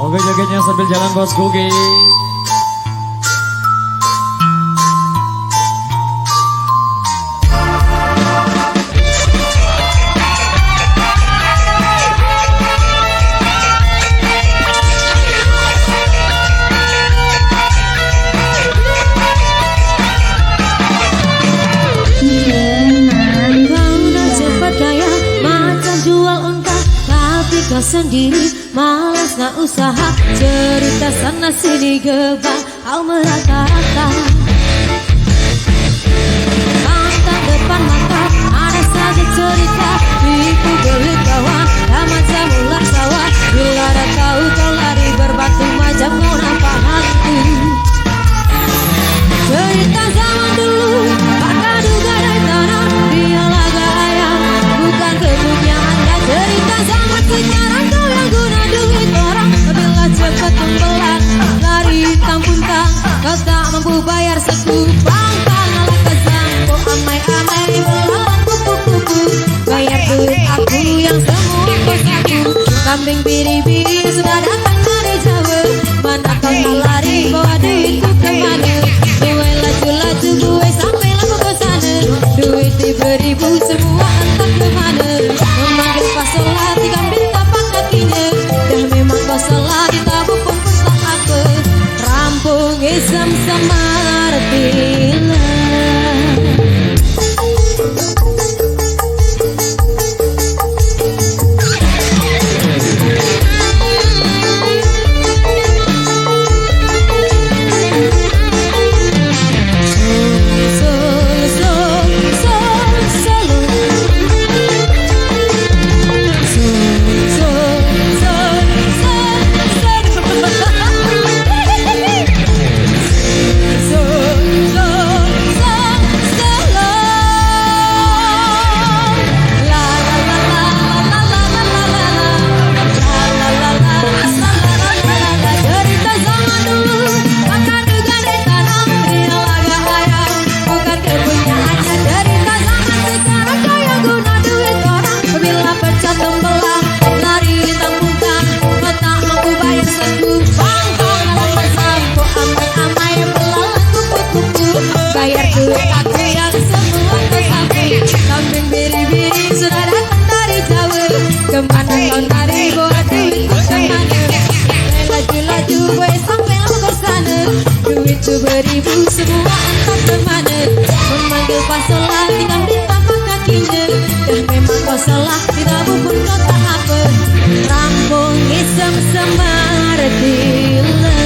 Joget-jogetnya sambil jalan bosku Ki. Kau sendiri malas nak usaha, cerita sana sini gebang kau merata-rata. Pantang depan mata ada saja cerita, itu gelit kawan tak macam ular sawah. Bila dah tahu kau lari berbatu macam kau nampak hantu. Cerita zaman dulu bakal duga dari tanah, dia laga ayam bukan kepunyaan anda. Cerita zaman sekarang kau yang guna duit orang, bila cepet tenggelam lari hitam puntang. Kau tak mampu bayar sekupang tanah kezang, kau amai-amai melawan kupu-kupu. Bayar duit aku yang semua kau sapu. Kambing biri-biri sudah datang dari Jawa, mana kau tak lari bawa duitku kemana? Gue laju-laju gue sampai lama ke sana, duit beribu semua entah kemana. Memanggil pasola tiga minta pak kakinya, dah memang kau salah ditabuk pun tak apa. Rampung isam sama artilah. Bayar duit aku yang semua kau sapu. Kambing biri-biri sudah datang dari Jawa, kemana kau lari bawa duitku kemana? Laju-laju gue sampai lama ke sana, duitku beribu semua entah kemana. Memanggil pasola tinggal ditapak kakinya, dah memang kau salah ditabuk pun kau tak apa. Rampung isam sama artilah.